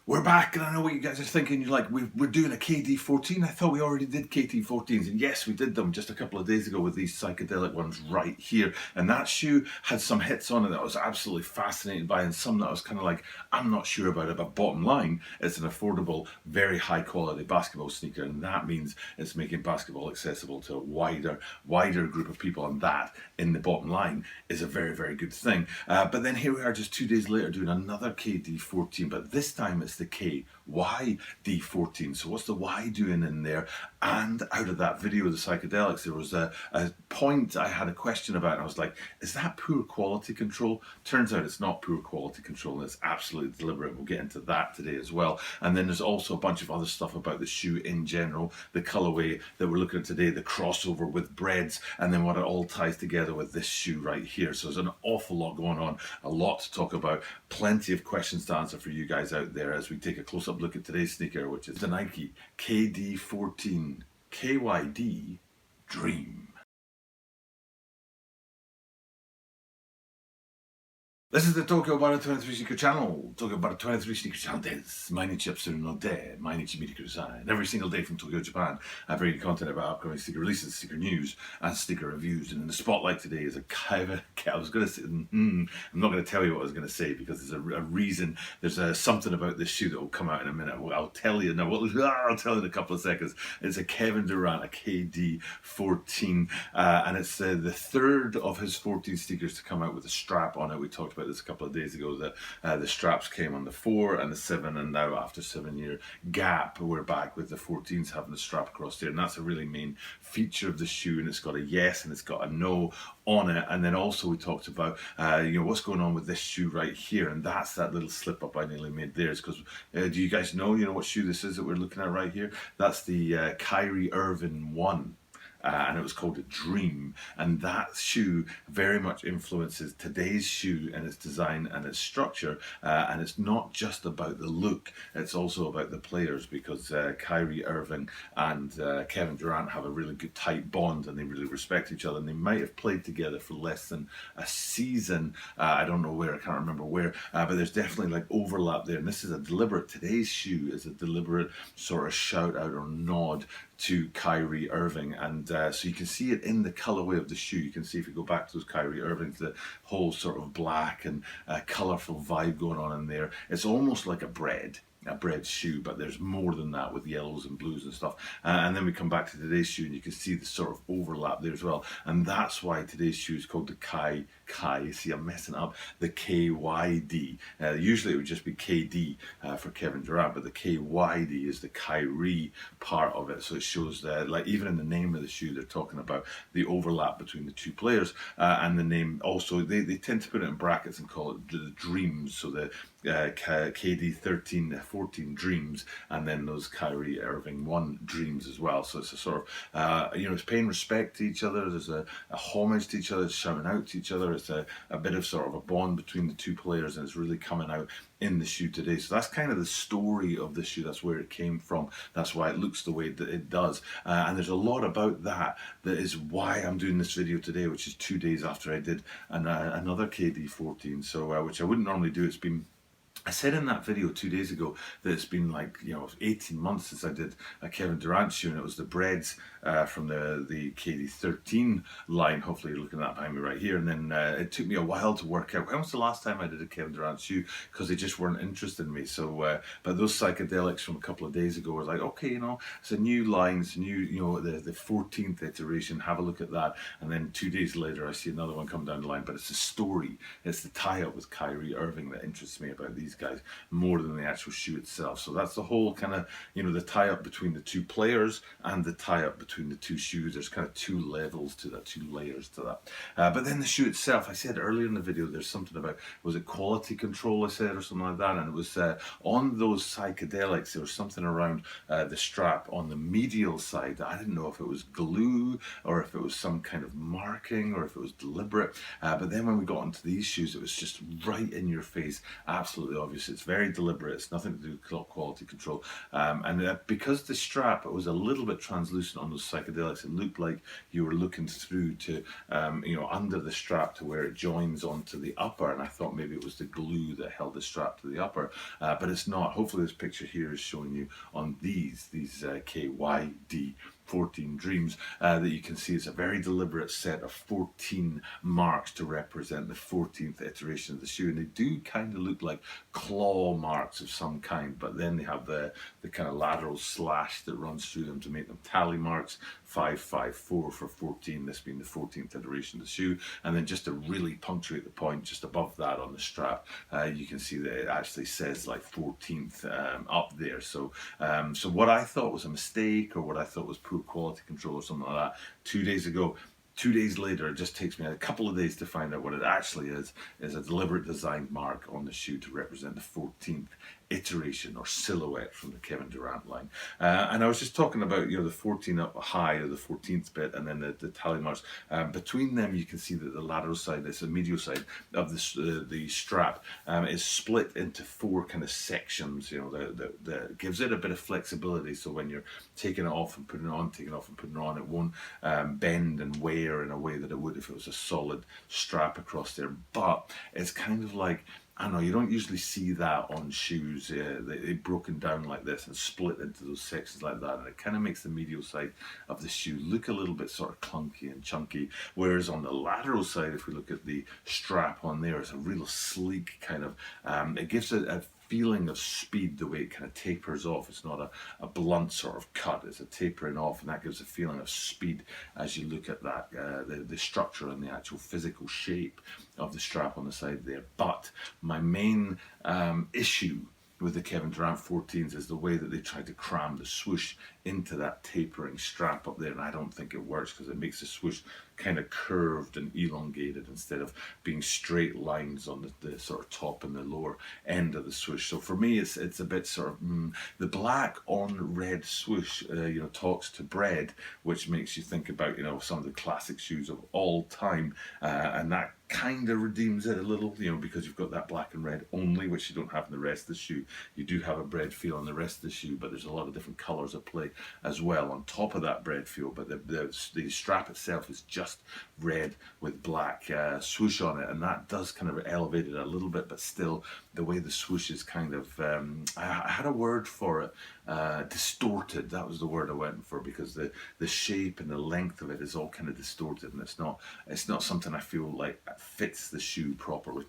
We're back, and I know what you guys are thinking. You're like, we're doing a kd14. I thought we already did kd14s, and yes, we did them just a couple of days ago with these psychedelic ones right here. And that shoe had some hits on it that I was absolutely fascinated by, and some that I was kind of like, I'm not sure about it. But bottom line, it's an affordable, very high quality basketball sneaker, and that means it's making basketball accessible to a wider group of people, and that, in the bottom line, is a very, very good thing. But then here we are, just 2 days later, doing another kd14, but this time it's the kyd14. So what's the Y doing in there? And out of that video of the psychedelics, there was a point I had a question about, and I was like, is that poor quality control? Turns out it's not poor quality control, it's absolutely deliberate. We'll get into that today as well. And then there's also a bunch of other stuff about the shoe in general, the colorway that we're looking at today, the crossover with breads, and then what it all ties together with this shoe right here. So there's an awful lot going on, a lot to talk about, plenty of questions to answer for you guys out there as we take a close-up look at today's sneaker, which is the Nike kd14 kyd Dream. This is the Tokyo Bar 23 Sneaker Channel. Tokyo Bar 23 Sneaker Channel です。毎日アップするので、毎日見てください. And every single day from Tokyo, Japan, I bring you content about upcoming sneaker releases, sneaker news, and sneaker reviews. And in the spotlight today is a Kevin. I was going to say, I'm not going to tell you what I was going to say because there's a reason. There's something about this shoe that will come out in a minute. I'll tell you now. I'll tell you in a couple of seconds. It's a Kevin Durant, a kd14, and it's the third of his 14 sneakers to come out with a strap on it. We talked about this a couple of days ago, that the straps came on the 4 and the 7, and now after 7-year gap, we're back with the 14s having the strap across there, and that's a really main feature of the shoe. And it's got a yes and it's got a no on it. And then also we talked about what's going on with this shoe right here, and that's that little slip up I nearly made there. It's because do you guys know what shoe this is that we're looking at right here? That's the Kyrie Irving 1. And it was called a Dream, and that shoe very much influences today's shoe and its design and its structure, and it's not just about the look, it's also about the players, because Kyrie Irving and Kevin Durant have a really good tight bond, and they really respect each other, and they might have played together for less than a season. I don't know where, I can't remember where, but there's definitely like overlap there, and this is today's shoe is a deliberate sort of shout out or nod to Kyrie Irving, and so you can see it in the colorway of the shoe. You can see, if you go back to those Kyrie Irvings, the whole sort of black and colorful vibe going on in there. It's almost like a bread shoe, but there's more than that with yellows and blues and stuff. And then we come back to today's shoe, and you can see the sort of overlap there as well. And that's why today's shoe is called the Kai. See, I'm messing up. The KYD. Usually it would just be KD for Kevin Durant, but the KYD is the Kyrie part of it. So it shows that, like, even in the name of the shoe, they're talking about the overlap between the two players. And the name also, they tend to put it in brackets and call it the Dreams. So the kd 14 Dreams, and then those Kyrie Irving 1 Dreams as well. So it's a sort of it's paying respect to each other. There's a homage to each other. It's shouting out to each other. It's a bit of sort of a bond between the two players, and it's really coming out in the shoe today. So that's kind of the story of the shoe. That's where it came from. That's why it looks the way that it does. And there's a lot about that is why I'm doing this video today, which is 2 days after I did another kd14. So which I wouldn't normally do. I said in that video 2 days ago that it's been like 18 months since I did a Kevin Durant shoe, and it was the breads from the kd13 line. Hopefully you're looking at that behind me right here. And then it took me a while to work out when was the last time I did a Kevin Durant shoe, because they just weren't interested in me. So but those psychedelics from a couple of days ago were like, okay, it's a new line, it's a new the 14th iteration, have a look at that. And then 2 days later I see another one come down the line, but it's the story, it's the tie-up with Kyrie Irving that interests me about these guys more than the actual shoe itself. So that's the whole kind of the tie-up between the two players and the tie-up between the two shoes. There's kind of two levels to that, two layers to that. But then the shoe itself, I said earlier in the video, there's something about, was it quality control I said, or something like that, and it was on those psychedelics, there was something around the strap on the medial side that I didn't know if it was glue or if it was some kind of marking or if it was deliberate. But then when we got onto these shoes, it was just right in your face, absolutely obvious. It's very deliberate. It's nothing to do with quality control. And because the strap was a little bit translucent on those psychedelics, it looked like you were looking through to, under the strap to where it joins onto the upper, and I thought maybe it was the glue that held the strap to the upper, but it's not. Hopefully this picture here is showing you on these kyd 14 dreams that you can see it's a very deliberate set of 14 marks to represent the 14th iteration of the shoe, and they do kind of look like claw marks of some kind, but then they have the kind of lateral slash that runs through them to make them tally marks. 554 for 14, this being the 14th iteration of the shoe, and then just to really punctuate the point, just above that on the strap, you can see that it actually says like 14th up there. So what I thought was a mistake, or what I thought was poor quality control or something like that 2 days ago, 2 days later, it just takes me a couple of days to find out what it actually is a deliberate designed mark on the shoe to represent the 14th iteration or silhouette from the Kevin Durant line. And I was just talking about, the 14 up high, or the 14th bit, and then the tally marks. Between them, you can see that the lateral side, this the medial side of the strap, is split into 4 kind of sections. That gives it a bit of flexibility. So when you're taking it off and putting it on, taking it off and putting it on, it won't bend and wear in a way that it would if it was a solid strap across there. But it's kind of like, I don't know, you don't usually see that on shoes. They've broken down like this and split into those sections like that, and it kind of makes the medial side of the shoe look a little bit sort of clunky and chunky, whereas on the lateral side, if we look at the strap on there, it's a real sleek kind of, it gives it a feeling of speed the way it kind of tapers off. It's not a blunt sort of cut, it's a tapering off, and that gives a feeling of speed as you look at that, the structure and the actual physical shape of the strap on the side there. But my main issue with the Kevin Durant 14s is the way that they try to cram the swoosh into that tapering strap up there, and I don't think it works, because it makes the swoosh kind of curved and elongated instead of being straight lines on the sort of top and the lower end of the swoosh. So for me, it's a bit sort of the black on red swoosh talks to bread, which makes you think about some of the classic shoes of all time, and that kind of redeems it a little, because you've got that black and red only, which you don't have in the rest of the shoe. You do have a bread feel in the rest of the shoe, but there's a lot of different colours at play as well on top of that bread feel. But the strap itself is just red with black swoosh on it, and that does kind of elevate it a little bit, but still the way the swoosh is kind of, I had a word for it, distorted. That was the word I went for, because the shape and the length of it is all kind of distorted, and it's not something I feel like fits the shoe properly.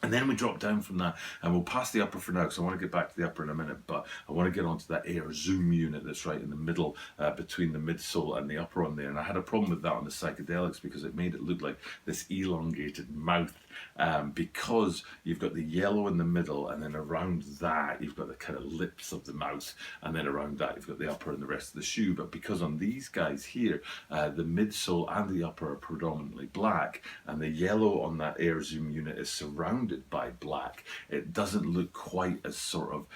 And then we drop down from that, and we'll pass the upper for now, because I want to get back to the upper in a minute, but I want to get onto that air zoom unit that's right in the middle, between the midsole and the upper on there. And I had a problem with that on the psychedelics, because it made it look like this elongated mouth, because you've got the yellow in the middle, and then around that you've got the kind of lips of the mouth, and then around that you've got the upper and the rest of the shoe. But because on these guys here, the midsole and the upper are predominantly black, and the yellow on that air zoom unit is surrounded by black, it doesn't look quite as sort of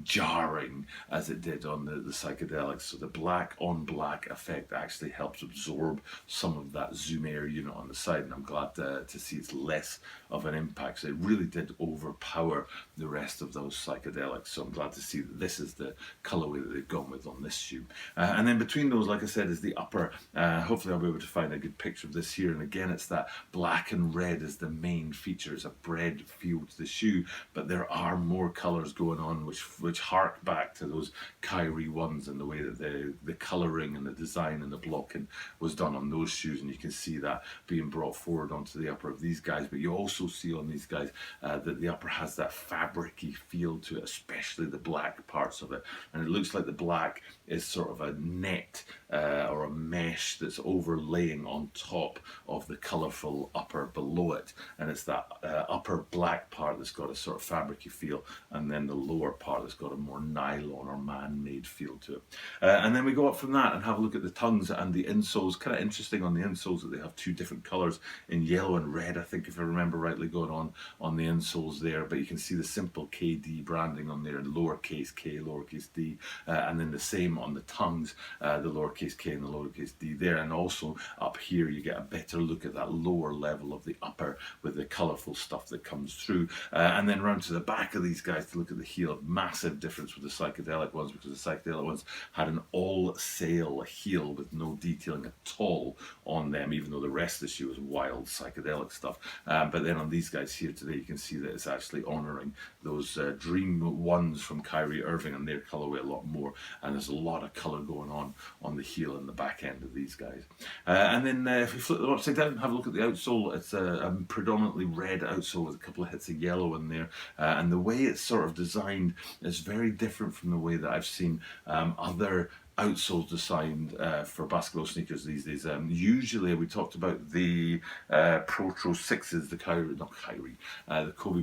jarring as it did on the psychedelics. So the black on black effect actually helps absorb some of that zoom air unit on the side, and I'm glad to see it's less of an impact. So it really did overpower the rest of those psychedelics, so I'm glad to see that this is the colorway that they've gone with on this shoe. And then between those, like I said, is the upper. Hopefully I'll be able to find a good picture of this here, and again it's that black and red is the main feature. It's a bread feel to the shoe, but there are more colors going on which hark back to those Kyrie ones, and the way that the colouring and the design and the blocking was done on those shoes, and you can see that being brought forward onto the upper of these guys. But you also see on these guys that the upper has that fabric-y feel to it, especially the black parts of it, and it looks like the black is sort of a net or a mesh that's overlaying on top of the colourful upper below it, and it's that upper black part that's got a sort of fabric-y feel, and then the lower part that's got a more nylon or man-made feel to it. And then we go up from that and have a look at the tongues and the insoles. Kind of interesting on the insoles that they have 2 different colours in yellow and red, I think, if I remember rightly, going on the insoles there. But you can see the simple KD branding on there, lowercase k, lowercase d, and then the same on the tongues, the lowercase k and the lowercase d there. And also up here you get a better look at that lower level of the upper with the colourful stuff that comes through. And then round to the back of these guys to look at the heel. massive difference with the psychedelic ones, because the psychedelic ones had an all-sail heel with no detailing at all on them, even though the rest of the shoe was wild psychedelic stuff. But then on these guys here today, you can see that it's actually honouring those Dream ones from Kyrie Irving and their colourway a lot more, and there's a lot of colour going on the heel and the back end of these guys. And then if we flip them upside down, have a look at the outsole. It's a predominantly red outsole with a couple of hits of yellow in there, and the way it's sort of designed is very different from the way that I've seen other outsoles designed for basketball sneakers these days. Usually we talked about the Protro 6s, the Kobe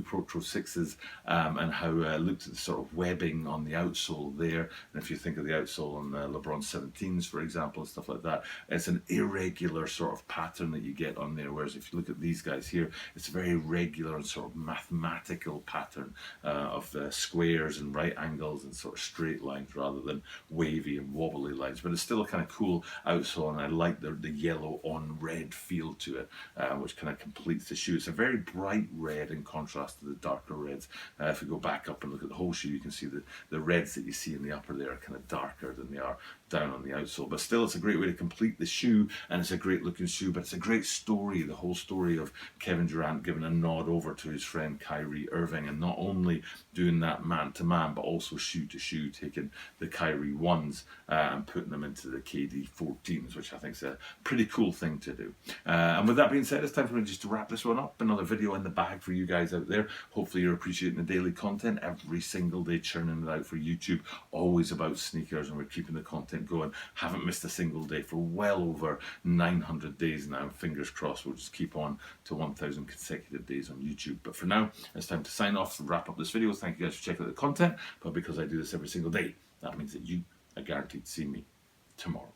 Protro 6s, and how looked at the sort of webbing on the outsole there. And if you think of the outsole on LeBron 17s, for example, and stuff like that, it's an irregular sort of pattern that you get on there. Whereas if you look at these guys here, it's a very regular and sort of mathematical pattern of squares and right angles and sort of straight lines rather than wavy and wobbly lines. But it's still a kind of cool outsole, and I like the yellow on red feel to it, which kind of completes the shoe. It's a very bright red in contrast to the darker reds. If we go back up and look at the whole shoe, you can see the reds that you see in the upper there are kind of darker than they are down on the outsole. But still, it's a great way to complete the shoe, and it's a great looking shoe. But it's a great story, the whole story of Kevin Durant giving a nod over to his friend Kyrie Irving, and not only doing that man to man, but also shoe to shoe, taking the Kyrie ones and putting them into the kd 14s, which I think is a pretty cool thing to do. And with that being said, it's time for me just to wrap this one up. Another video in the bag for you guys out there. Hopefully you're appreciating the daily content every single day, churning it out for YouTube, always about sneakers, and we're keeping the content going. Haven't missed a single day for well over 900 days now. Fingers crossed we'll just keep on to 1,000 consecutive days on YouTube. But for now, it's time to sign off and wrap up this video. Thank you guys for checking out the content, but because I do this every single day, that means that you are guaranteed to see me tomorrow.